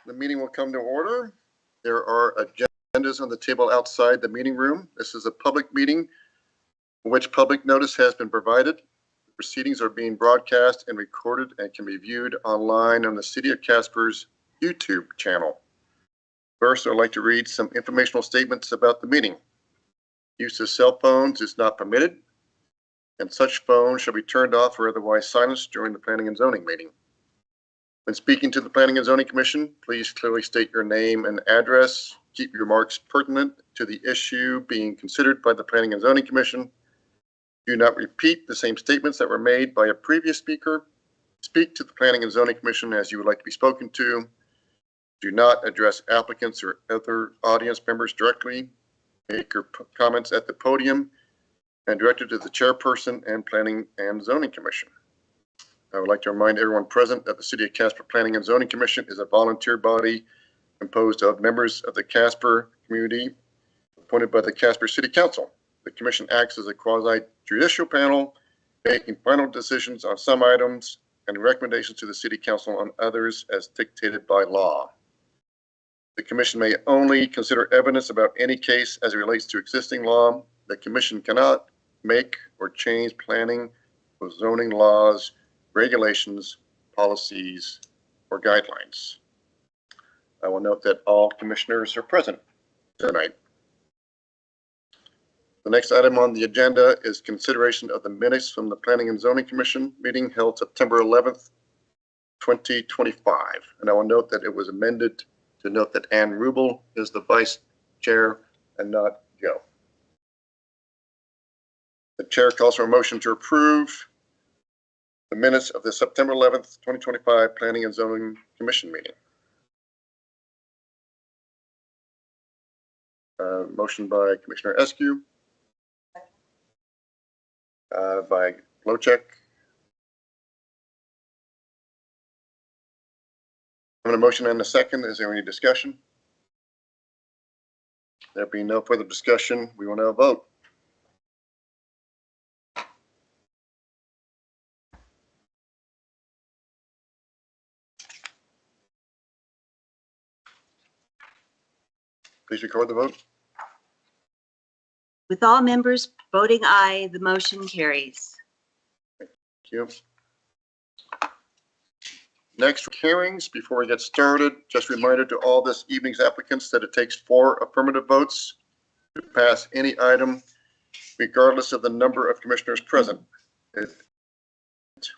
The meeting will come to order. There are agendas on the table outside the meeting room. This is a public meeting for which public notice has been provided. The proceedings are being broadcast and recorded and can be viewed online on the City of Casper's YouTube channel. First, I'd like to read some informational statements about the meeting. Use of cell phones is not permitted, and such phones shall be turned off or otherwise silenced during the Planning and Zoning meeting. When speaking to the Planning and Zoning Commission, please clearly state your name and address. Keep your remarks pertinent to the issue being considered by the Planning and Zoning Commission. Do not repeat the same statements that were made by a previous speaker. Speak to the Planning and Zoning Commission as you would like to be spoken to. Do not address applicants or other audience members directly. Make your comments at the podium and direct it to the chairperson and Planning and Zoning Commission. I would like to remind everyone present that the City of Casper Planning and Zoning Commission is a volunteer body composed of members of the Casper community appointed by the Casper City Council. The commission acts as a quasi-judicial panel, making final decisions on some items and recommendations to the City Council on others as dictated by law. The commission may only consider evidence about any case as it relates to existing law. The commission cannot make or change planning or zoning laws, regulations, policies, or guidelines. I will note that all commissioners are present tonight. The next item on the agenda is consideration of the minutes from the Planning and Zoning Commission meeting held September 11th, 2025. And I will note that it was amended to note that Ann Rubel is the vice chair and not Joe. The chair calls for a motion to approve the minutes of the September 11th, 2025 Planning and Zoning Commission meeting. Motion by Commissioner Eskew. By Lochek. I'm going to motion and a second. Is there any discussion? There being no further discussion, we will now vote. Please record the vote. With all members voting aye, the motion carries. Thank you. Next, hearings. Before we get started, just a reminder to all this evening's applicants that it takes 4 affirmative votes to pass any item, regardless of the number of commissioners present. If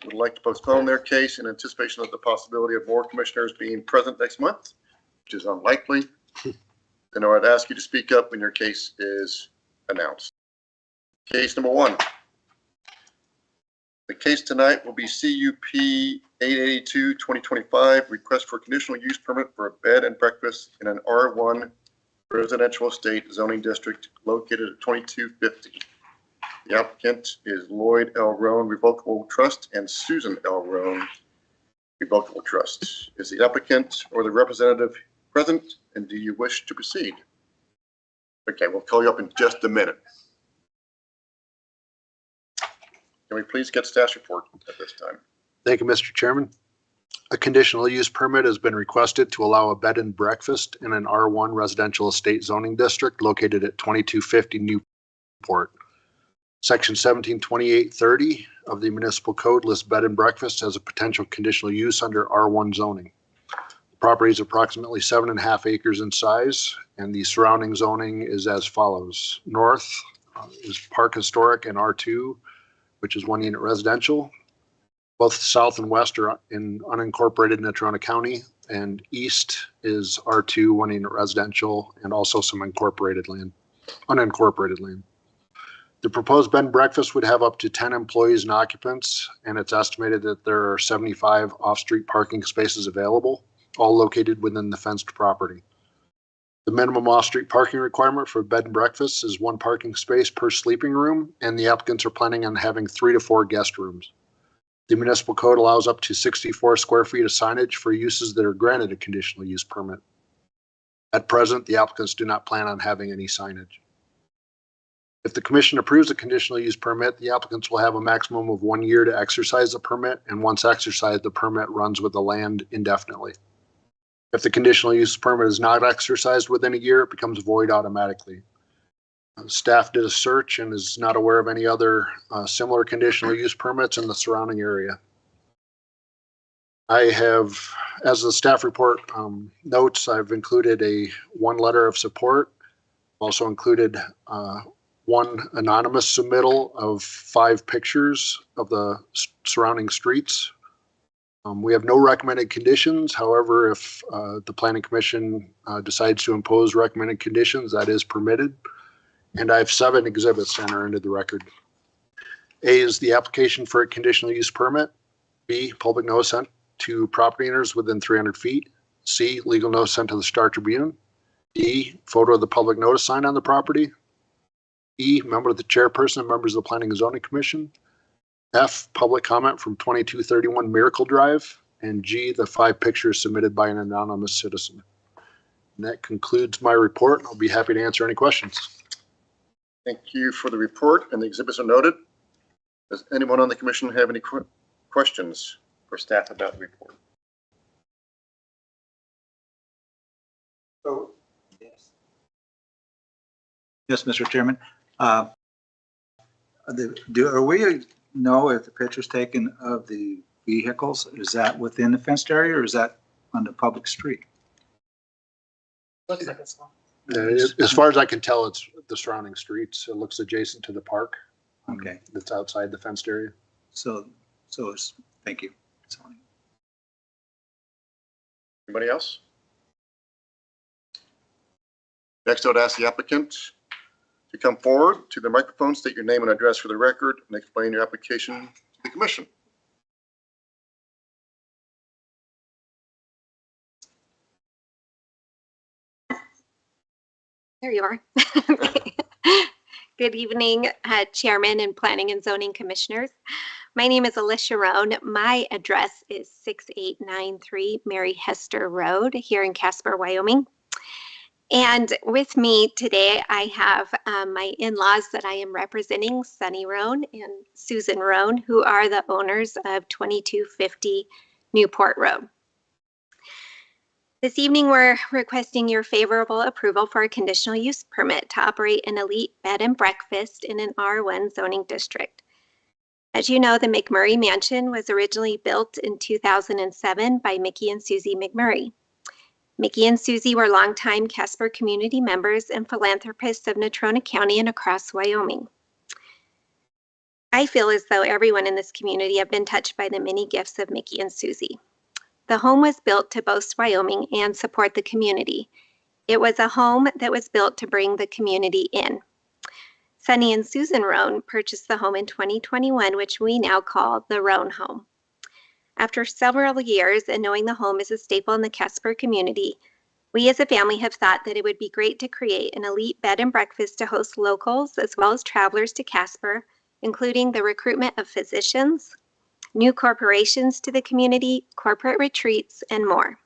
would like to postpone their case in anticipation of the possibility of more commissioners being present next month, which is unlikely, then I would ask you to speak up when your case is announced. Case number 1. The case tonight will be CUP 882-2025, request for conditional use permit for a bed and breakfast in an R1 residential estate zoning district located at 2250. The applicant is Lloyd L. Roan Revocable Trust and Susan L. Roan Revocable Trust. Is the applicant or the representative present, and do you wish to proceed? Okay, we'll call you up in just a minute. Can we please get staff's report at this time? Thank you, Mr. Chairman. A conditional use permit has been requested to allow a bed and breakfast in an R1 residential estate zoning district located at 2250 Newport. Section 172830 of the municipal code lists bed and breakfast as a potential conditional use under R1 zoning. The property is approximately 7.5 acres in size, and the surrounding zoning is as follows. North is Park Historic and R2, which is 1 unit residential. Both south and west are in unincorporated Natrona County, and east is R2, 1 unit residential, and also some unincorporated land. The proposed bed and breakfast would have up to 10 employees and occupants, and it's estimated that there are 75 off-street parking spaces available, all located within the fenced property. The minimum off-street parking requirement for bed and breakfast is 1 parking space per sleeping room, and the applicants are planning on having 3 to 4 guest rooms. The municipal code allows up to 64 square feet of signage for uses that are granted a conditional use permit. At present, the applicants do not plan on having any signage. If the commission approves a conditional use permit, the applicants will have a maximum of 1 year to exercise the permit, and once exercised, the permit runs with the land indefinitely. If the conditional use permit is not exercised within a year, it becomes void automatically. Staff did a search and is not aware of any other similar conditional use permits in the surrounding area. I have, as the staff report notes, I've included one letter of support. Also included one anonymous submittal of 5 pictures of the surrounding streets. We have no recommended conditions. However, if the Planning Commission decides to impose recommended conditions, that is permitted. And I have 7 exhibits to enter into the record. A is the application for a conditional use permit. B, public notice sent to property owners within 300 feet. C, legal notice sent to the Star Tribune. D, photo of the public notice sign on the property. E, member of the chairperson and members of the Planning and Zoning Commission. F, public comment from 2231 Miracle Drive. And G, the 5 pictures submitted by an anonymous citizen. And that concludes my report. I'll be happy to answer any questions. Thank you for the report, and the exhibits are noted. Does anyone on the commission have any questions for staff about the report? Oh, yes. Yes, Mr. Chairman. Are we know if the pictures taken of the vehicles, is that within the fenced area or is that on the public street? Looks like it's long. As far as I can tell, it's the surrounding streets. It looks adjacent to the park. Okay. That's outside the fenced area. So it's, thank you. Anybody else? Next, I would ask the applicant to come forward to the microphone, state your name and address for the record, and explain your application to the commission. There you are. Good evening, Chairman and Planning and Zoning Commissioners. My name is Alicia Roan. My address is 6893 Mary Hester Road here in Casper, Wyoming. And with me today, I have my in-laws that I am representing, Sunny Roan and Susan Roan, who are the owners of 2250 Newport Road. This evening, we're requesting your favorable approval for a conditional use permit to operate an elite bed and breakfast in an R1 zoning district. As you know, the McMurray Mansion was originally built in 2007 by Mickey and Susie McMurray. Mickey and Susie were longtime Casper community members and philanthropists of Natrona County and across Wyoming. I feel as though everyone in this community have been touched by the many gifts of Mickey and Susie. The home was built to boast Wyoming and support the community. It was a home that was built to bring the community in. Sunny and Susan Roan purchased the home in 2021, which we now call the Roan home. After several years and knowing the home is a staple in the Casper community, we as a family have thought that it would be great to create an elite bed and breakfast to host locals as well as travelers to Casper, including the recruitment of physicians, new corporations to the community, corporate retreats, and more.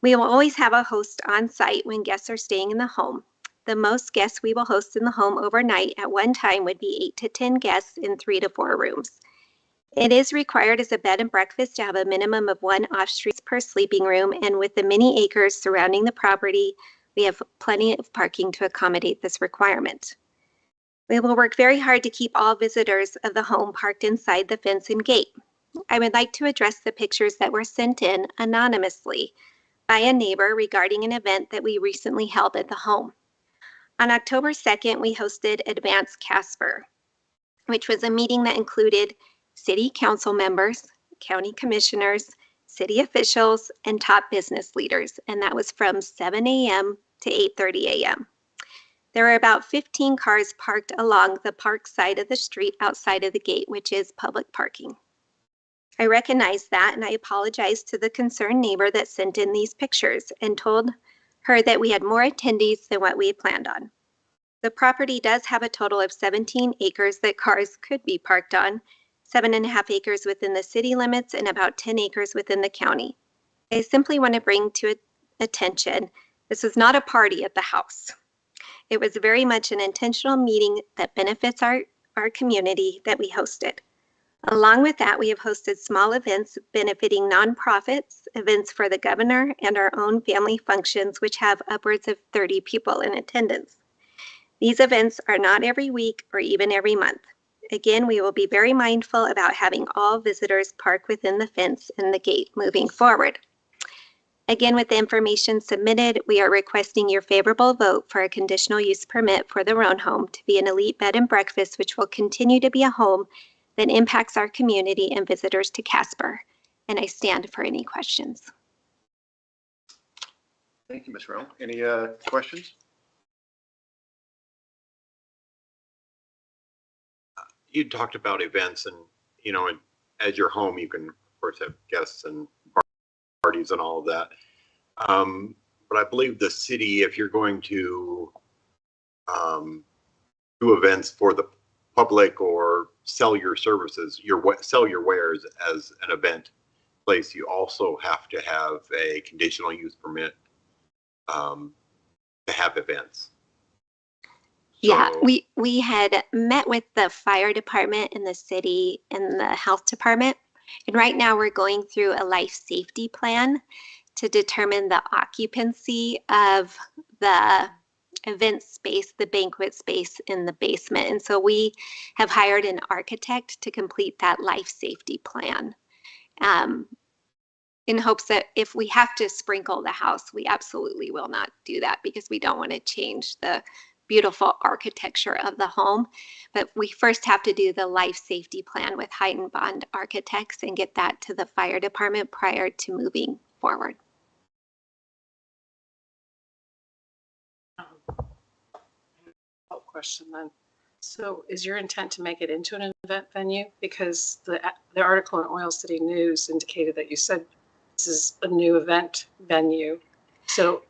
We will always have a host on site when guests are staying in the home. The most guests we will host in the home overnight at one time would be 8 to 10 guests in 3 to 4 rooms. It is required as a bed and breakfast to have a minimum of 1 off-street per sleeping room, and with the many acres surrounding the property, we have plenty of parking to accommodate this requirement. We will work very hard to keep all visitors of the home parked inside the fence and gate. I would like to address the pictures that were sent in anonymously by a neighbor regarding an event that we recently held at the home. On October 2nd, we hosted Advance Casper, which was a meeting that included city council members, county commissioners, city officials, and top business leaders, and that was from 7 a.m. to 8:30 a.m. There were about 15 cars parked along the park side of the street outside of the gate, which is public parking. I recognize that, and I apologize to the concerned neighbor that sent in these pictures and told her that we had more attendees than what we had planned on. The property does have a total of 17 acres that cars could be parked on, 7.5 acres within the city limits, and about 10 acres within the county. I simply want to bring to attention, this was not a party at the house. It was very much an intentional meeting that benefits our community that we hosted. Along with that, we have hosted small events benefiting nonprofits, events for the governor, and our own family functions, which have upwards of 30 people in attendance. These events are not every week or even every month. Again, we will be very mindful about having all visitors park within the fence and the gate moving forward. Again, with the information submitted, we are requesting your favorable vote for a conditional use permit for the Roan Home to be an elite bed and breakfast, which will continue to be a home that impacts our community and visitors to Casper. And I stand for any questions. Thank you, Ms. Rowe. Any questions? You talked about events and, you know, as your home, you can, of course, have guests and parties and all of that. But I believe the city, if you're going to do events for the public or sell your services, sell your wares as an event place, you also have to have a conditional use permit to have events. Yeah, So- we had met with the fire department in the city and the health department. And right now we're going through a life safety plan to determine the occupancy of the event space, the banquet space in the basement. And so we have hired an architect to complete that life safety plan. In hopes that if we have to sprinkle the house, we absolutely will not do that because we don't want to change the beautiful architecture of the home. But we first have to do the life safety plan with Height & Bond Architects and get that to the fire department prior to moving forward. Question then. So is your intent to make it into an event venue? Because the article in Oil City News indicated that you said this is a new event venue. So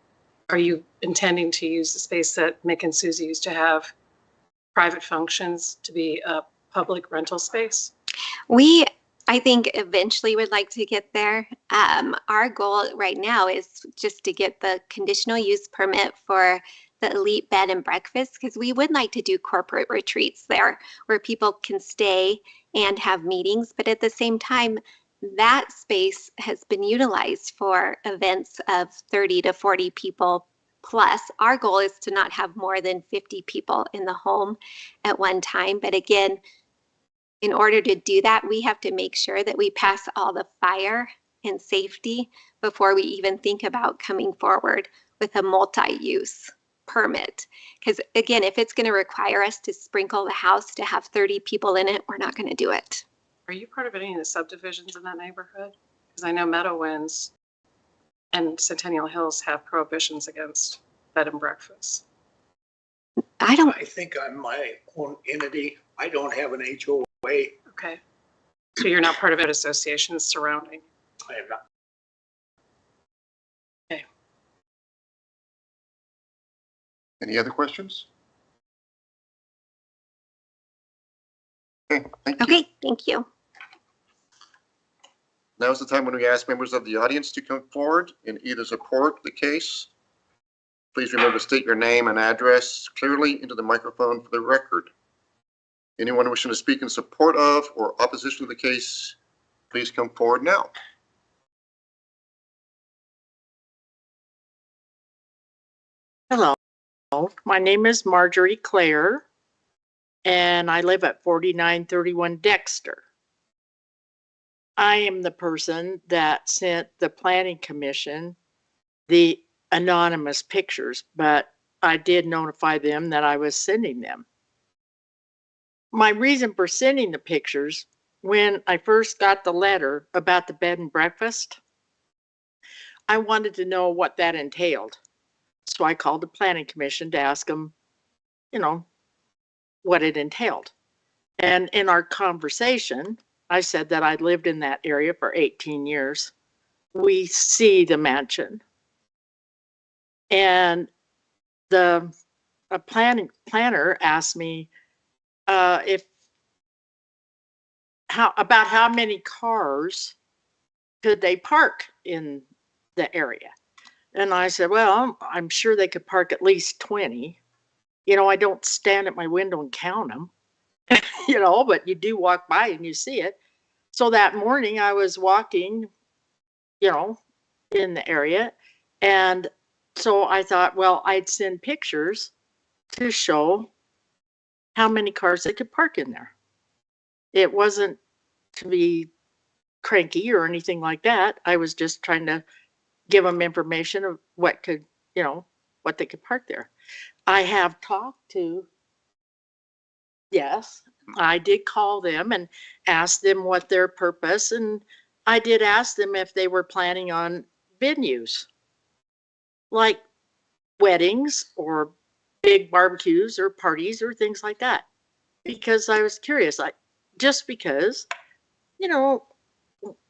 are you intending to use the space that Mick and Susie used to have private functions to be a public rental space? I think eventually would like to get there. Our goal right now is just to get the conditional use permit for the elite bed and breakfast, because we would like to do corporate retreats there where people can stay and have meetings. But at the same time, that space has been utilized for events of 30 to 40 people plus. Our goal is to not have more than 50 people in the home at one time. But again, in order to do that, we have to make sure that we pass all the fire and safety before we even think about coming forward with a multi-use permit. Because again, if it's going to require us to sprinkle the house to have 30 people in it, we're not going to do it. Are you part of any of the subdivisions in that neighborhood? Because I know Meadowlands and Centennial Hills have prohibitions against bed and breakfast. I think I'm my own entity. I don't have an HOA. Okay. So you're not part of an association surrounding? I am not. Any other questions? Okay, thank you. Okay, thank you. Now is the time when we ask members of the audience to come forward and either support the case. Please remember to state your name and address clearly into the microphone for the record. Anyone wishing to speak in support of or opposition to the case, please come forward now. Hello, my name is Marjorie Clare, and I live at 4931 Dexter. I am the person that sent the Planning Commission the anonymous pictures, but I did notify them that I was sending them. My reason for sending the pictures, when I first got the letter about the bed and breakfast, I wanted to know what that entailed. So I called the Planning Commission to ask them, you know, what it entailed. And in our conversation, I said that I lived in that area for 18 years. We see the mansion. And the planner asked me about how many cars could they park in the area. And I said, well, I'm sure they could park at least 20. You know, I don't stand at my window and count them, you know, but you do walk by and you see it. So that morning I was walking, you know, in the area. And so I thought, well, I'd send pictures to show how many cars they could park in there. It wasn't to be cranky or anything like that. I was just trying to give them information of what could, you know, what they could park there. I have talked to, yes, I did call them and ask them what their purpose, and I did ask them if they were planning on venues like weddings or big barbecues or parties or things like that. Because I was curious, just because, you know,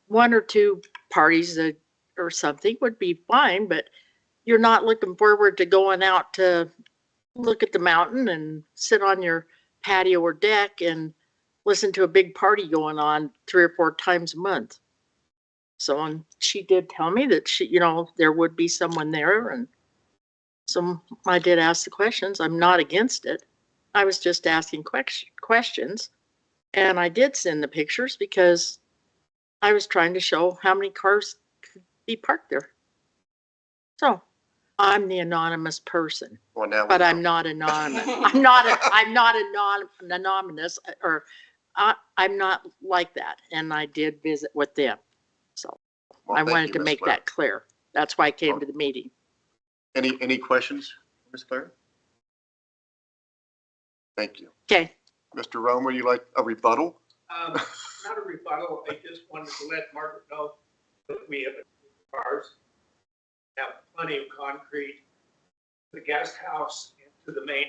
one or two parties that, or something would be fine, but you're not looking forward to going out to look at the mountain and sit on your patio or deck and listen to a big party going on 3 or 4 times a month. So she did tell me that she, you know, there would be someone there, and so I did ask the questions. I'm not against it. I was just asking questions, and I did send the pictures because I was trying to show how many cars could be parked there. So I'm the anonymous person, Well, now. but I'm not anonymous. I'm not anonymous, or I'm not like that. And I did visit with them. So Well, I thank wanted you, to Ms. make Claire. that clear. That's why I came to the meeting. Any questions, Ms. Claire? Thank you. Okay. Mr. Rome, would you like a rebuttal? Not a rebuttal, I just wanted to let Margaret know that we have cars, have plenty of concrete, the guest house into the main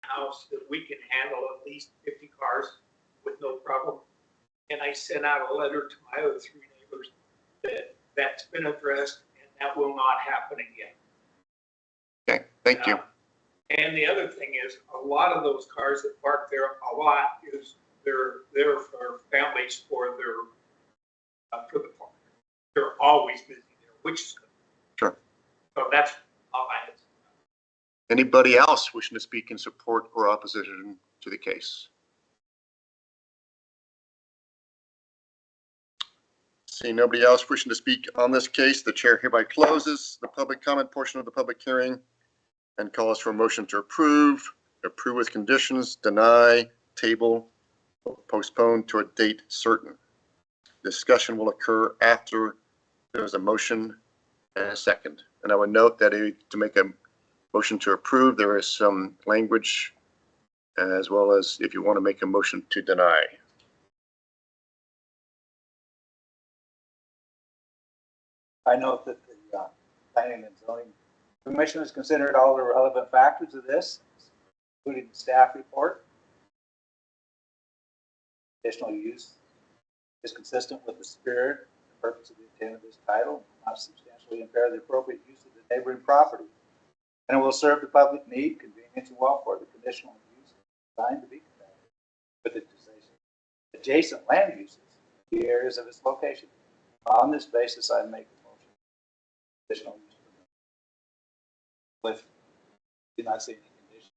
house, that we can handle at least 50 cars with no problem. And I sent out a letter to my other 3 neighbors that that's been addressed and that will not happen again. Okay, thank you. And the other thing is, a lot of those cars that park there, a lot is they're for families for for the park. They're always busy there, which is good. Sure. So that's all I had. Anybody else wishing to speak in support or opposition to the case? Seeing nobody else wishing to speak on this case, the chair hereby closes the public comment portion of the public hearing and calls for a motion to approve with conditions, deny, table, or postpone to a date certain. Discussion will occur after there is a motion and a second. And I would note that to make a motion to approve, there is some language, as well as if you want to make a motion to deny. I note that the Planning and Zoning Commission has considered all the relevant factors of this, including the staff report. Additional use is consistent with the spirit and purpose of the intent of this title, not substantially impair the appropriate use of the neighboring property. And it will serve the public need, convenience, and welfare. The conditional use is designed to be compatible with the adjacent land uses, the areas of its location. On this basis, I make the motion. Additional use permit. With, do not see any condition.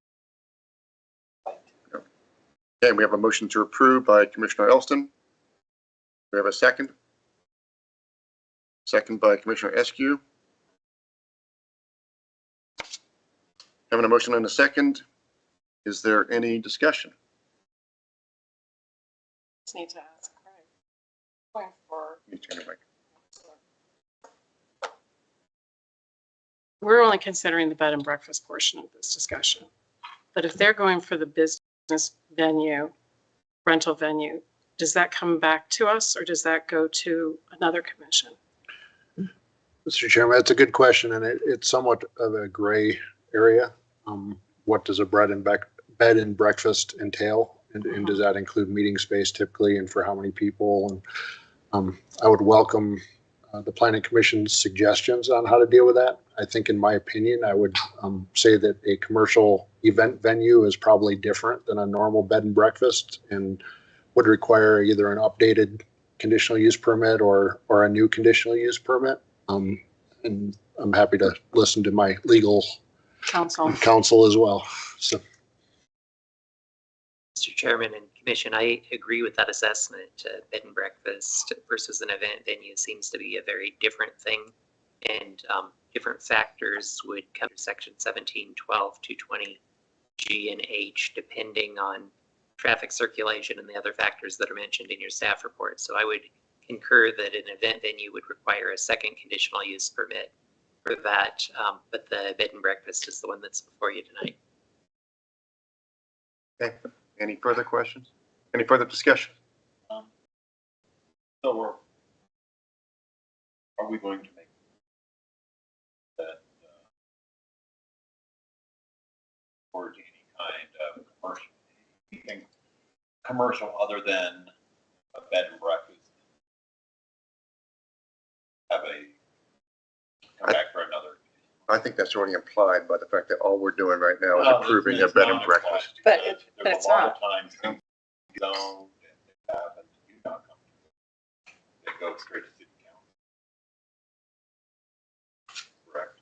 Okay, we have a motion to approve by Commissioner Elston. We have a second. Second by Commissioner Eskew. Having a motion and a second, is there any discussion? Just need to ask, right? Going for, You turn it back. we're only considering the bed and breakfast portion of this discussion. But if they're going for the business venue, rental venue, does that come back to us or does that go to another commission? Mr. Chairman, that's a good question, and it's somewhat of a gray area. What does a bed and breakfast entail? And does that include meeting space typically, and for how many people? And I would welcome the Planning Commission's suggestions on how to deal with that. I think, in my opinion, I would say that a commercial event venue is probably different than a normal bed and breakfast, and would require either an updated conditional use permit or a new conditional use permit. And I'm happy to listen to my legal counsel as well. So, Mr. Chairman and Commission, I agree with that assessment. Bed and breakfast versus an event venue seems to be a very different thing. And different factors would come to section 1712, 220, G and H, depending on traffic circulation and the other factors that are mentioned in your staff report. So I would concur that an event venue would require a second conditional use permit for that, but the bed and breakfast is the one that's before you tonight. Okay. Any further questions? Any further discussion? So are we going to make that or any kind of commercial, anything commercial other than a bed and breakfast? Have a come back for another. I think that's already implied by the fact that all we're doing right now is Well, approving a it's bed and not breakfast. But because it- there's it's a lot not. of times zoned and they have and do not come to it. They go straight to city council. Correct.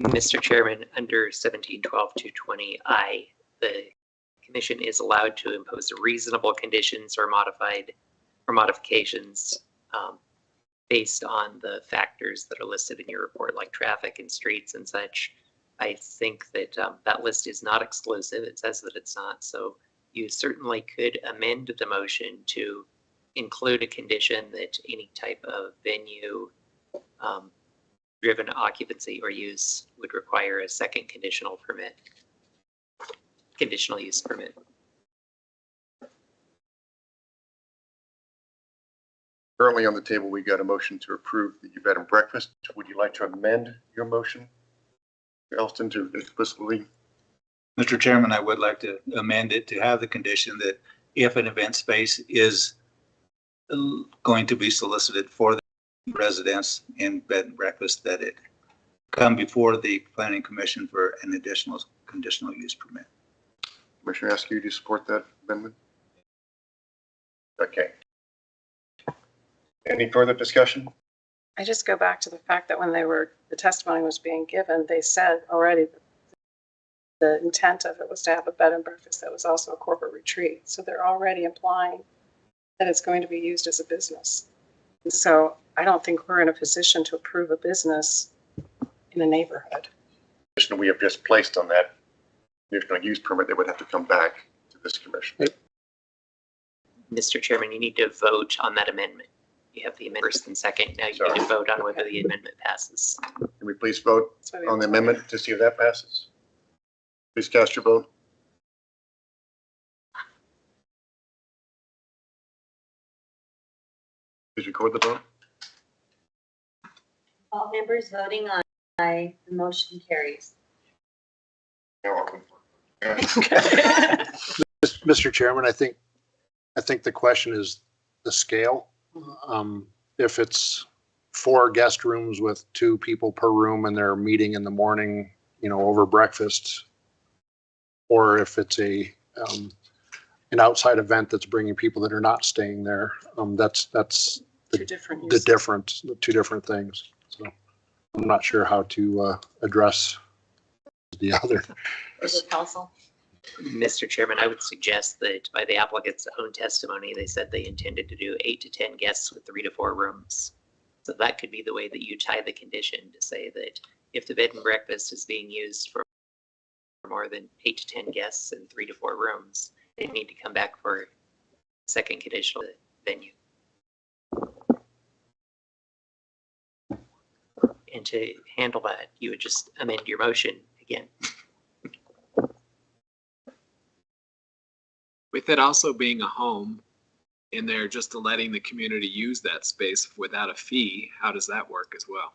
Mr. Chairman, under 1712-220I, the commission is allowed to impose reasonable conditions or modifications based on the factors that are listed in your report, like traffic and streets and such. I think that that list is not exclusive. It says that it's not. So you certainly could amend the motion to include a condition that any type of venue driven occupancy or use would require a second conditional use permit. Currently on the table, we got a motion to approve the bed and breakfast. Would you like to amend your motion, Elston, to explicitly? Mr. Chairman, I would like to amend it to have the condition that if an event space is going to be solicited for the residents in bed and breakfast, that it come before the planning commission for an additional conditional use permit. Commissioner Askew, do you support that amendment? Okay. Any further discussion? I just go back to the fact that when the testimony was being given, they said already that the intent of it was to have a bed and breakfast that was also a corporate retreat. So they're already implying that it's going to be used as a business. And so I don't think we're in a position to approve a business in a neighborhood. We have just placed on that conditional use permit, they would have to come back to this commission. Mr. Chairman, you need to vote on that amendment. You have the amendment first and second. Now you need to vote on whether the amendment passes. Can we please vote That's why we on the have to- amendment to see if that passes? Please cast your vote. Please record the vote. All members voting aye, the motion carries. Now open for- Mr. Chairman, I think the question is the scale. If it's 4 guest rooms with 2 people per room and they're meeting in the morning, over breakfast, or if it's an outside event that's bringing people that are not staying there, that's Two different the uses. difference, the 2 different things. So I'm not sure how to address the other. Is it council? Mr. Chairman, I would suggest that by the applicant's own testimony, they said they intended to do 8 to 10 guests with 3 to 4 rooms. So that could be the way that you tie the condition to say that if the bed and breakfast is being used for more than 8 to 10 guests and 3 to 4 rooms, they need to come back for a second conditional venue. And to handle that, you would just amend your motion again. With it also being a home and they're just letting the community use that space without a fee, how does that work as well?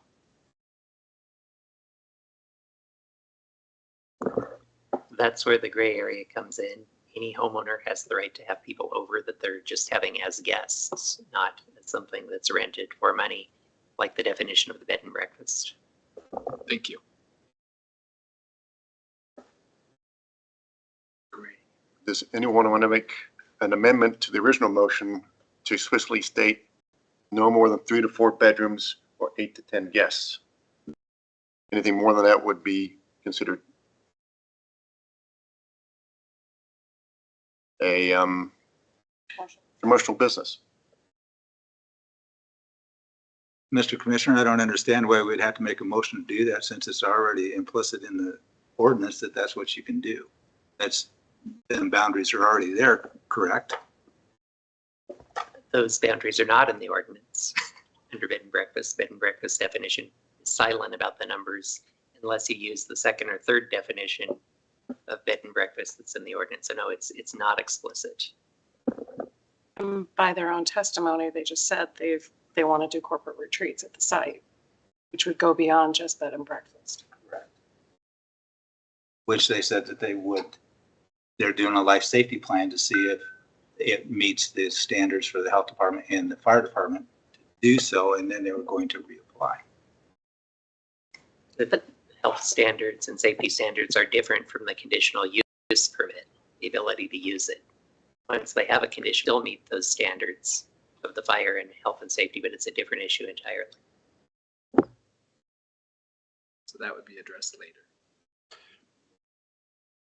That's where the gray area comes in. Any homeowner has the right to have people over that they're just having as guests, not something that's rented for money, like the definition of the bed and breakfast. Thank you. Great. Does anyone want to make an amendment to the original motion to explicitly state no more than 3 to 4 bedrooms or 8 to 10 guests? Anything more than that would be considered a commercial business. Mr. Commissioner, I don't understand why we'd have to make a motion to do that since it's already implicit in the ordinance that that's what you can do. That's, the boundaries are already there, correct? Those boundaries are not in the ordinance. Under bed and breakfast definition is silent about the numbers unless you use the second or third definition of bed and breakfast that's in the ordinance. So no, it's not explicit. By their own testimony, they just said they want to do corporate retreats at the site, which would go beyond just bed and breakfast. Correct. Which they said that they would, they're doing a life safety plan to see if it meets the standards for the health department and the fire department to do so, and then they were going to reapply. The health standards and safety standards are different from the conditional use permit, the ability to use it. Once they have a condition, they'll meet those standards of the fire and health and safety, but it's a different issue entirely. So that would be addressed later.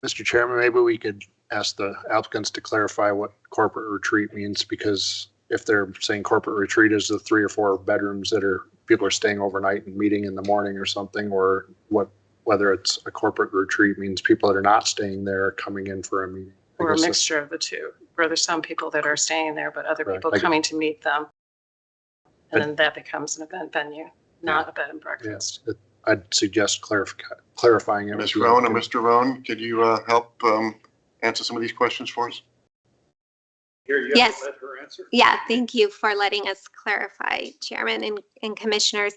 Mr. Chairman, maybe we could ask the applicants to clarify what corporate retreat means, because if they're saying corporate retreat is the 3 or 4 bedrooms that people are staying overnight and meeting in the morning or something, or whether it's a corporate retreat means people that are not staying there are coming in for a meeting. Or a mixture of the two, where there's some people that are staying there, but other people coming to meet them. And then that becomes an event venue, not a bed and breakfast. Yes, I'd suggest clarifying it. Ms. Roan and Mr. Roan, could you help answer some of these questions for us? Here, you Yes. have to let her answer. Yeah, thank you for letting us clarify, Chairman and Commissioners.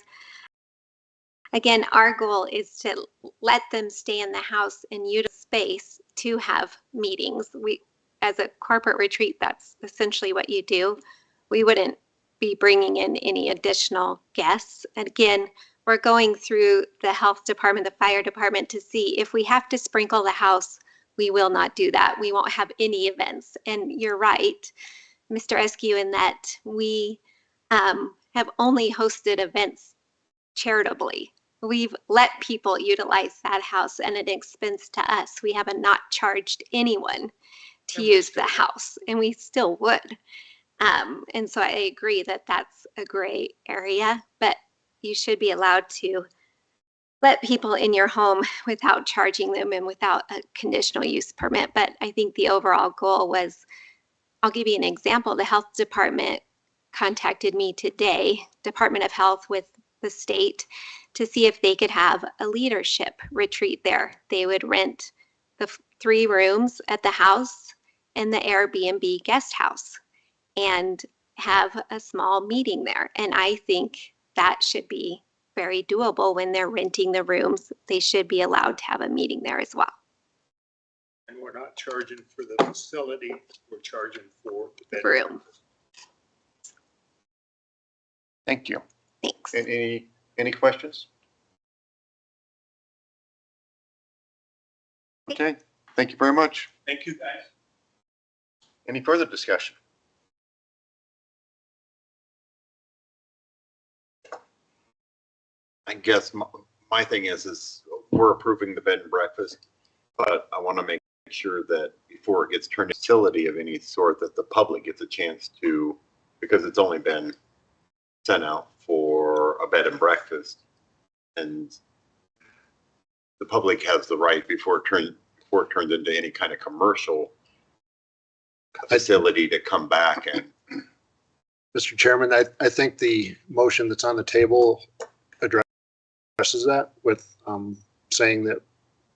Again, our goal is to let them stay in the house and utilize space to have meetings. As a corporate retreat, that's essentially what you do. We wouldn't be bringing in any additional guests. And again, we're going through the health department, the fire department to see if we have to sprinkle the house, we will not do that. We won't have any events. And you're right, Mr. Eskew, in that we have only hosted events charitably. We've let people utilize that house at an expense to us. We haven't not charged anyone to use the house, and we still would. And so I agree that that's a gray area, but you should be allowed to let people in your home without charging them and without a conditional use permit. But I think the overall goal was, I'll give you an example. The health department contacted me today, Department of Health with the state, to see if they could have a leadership retreat there. They would rent the 3 rooms at the house and the Airbnb guest house and have a small meeting there. And I think that should be very doable. When they're renting the rooms, they should be allowed to have a meeting there as well. And we're not charging for the facility, we're charging for the bed and Room. breakfast. Thank you. Thanks. Any questions? Okay, thank you very much. Thank you, guys. Any further discussion? I guess my thing is we're approving the bed and breakfast, but I want to make sure that before it gets turned into a facility of any sort, that the public gets a chance to, because it's only been sent out for a bed and breakfast, and the public has the right before it turns into any kind of commercial facility to come back and. Mr. Chairman, I think the motion that's on the table addresses that with saying that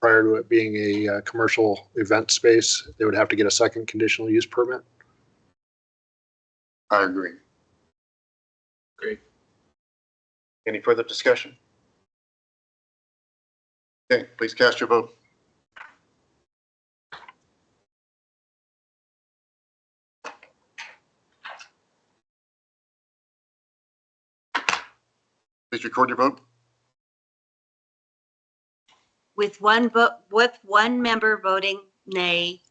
prior to it being a commercial event space, they would have to get a second conditional use permit. I agree. Great. Any further discussion? Okay, please cast your vote. Please record your vote. With one member voting nay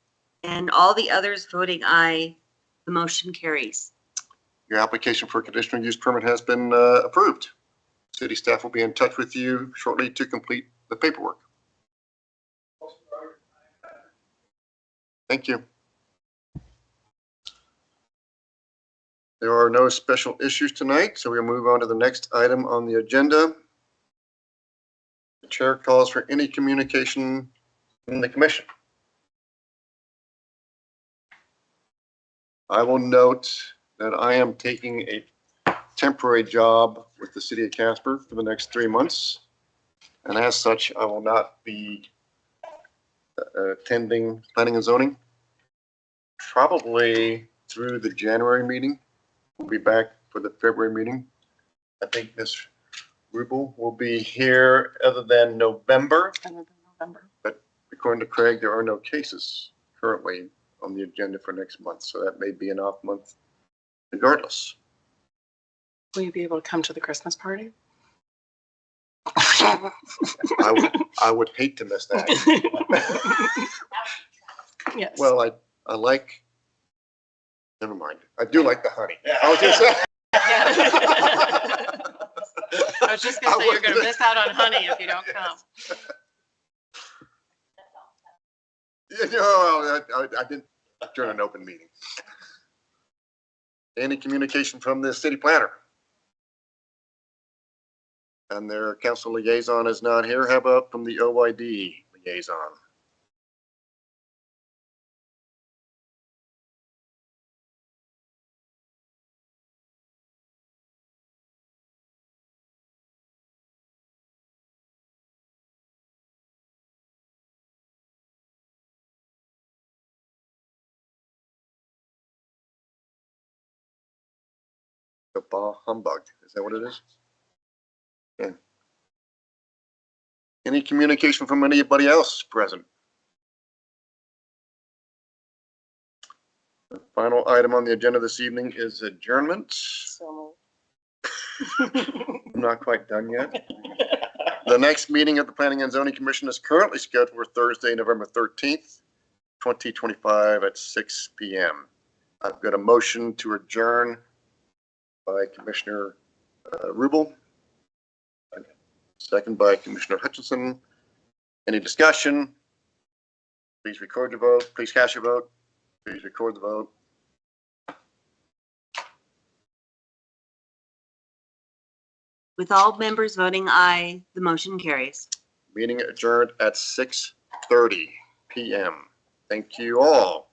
and all the others voting aye, the motion carries. Your application for a conditional use permit has been approved. City staff will be in touch with you shortly to complete the paperwork. Thank you. There are no special issues tonight, so we'll move on to the next item on the agenda. The chair calls for any communication from the commission. I will note that I am taking a temporary job with the city of Casper for the next 3 months. And as such, I will not be attending planning and zoning. Probably through the January meeting. We'll be back for the February meeting. I think Ms. Rubel will be here other than November. But according to Craig, there are no cases currently on the agenda for next month. So that may be an off month regardless. Will you be able to come to the Christmas party? I would hate to miss that. Yes. Well, I like, never mind. I do like the honey. I was just saying. I was just gonna say you're gonna miss out on honey if you don't come. No, I didn't turn an open meeting. Any communication from the city planner? And their council liaison is not here. How about from the OYD liaison? The bah humbug, is that what it is? Yeah. Any communication from anybody else present? The final item on the agenda this evening is adjournment. So I'm not quite done yet. The next meeting of the Planning and Zoning Commission is currently scheduled for Thursday, November 13th, 2025 at 6 p.m. I've got a motion to adjourn by Commissioner Rubel. Second by Commissioner Hutchinson. Any discussion? Please record your vote. Please cast your vote. Please record the vote. With all members voting aye, the motion carries. Meeting adjourned at 6:30 p.m. Thank you all.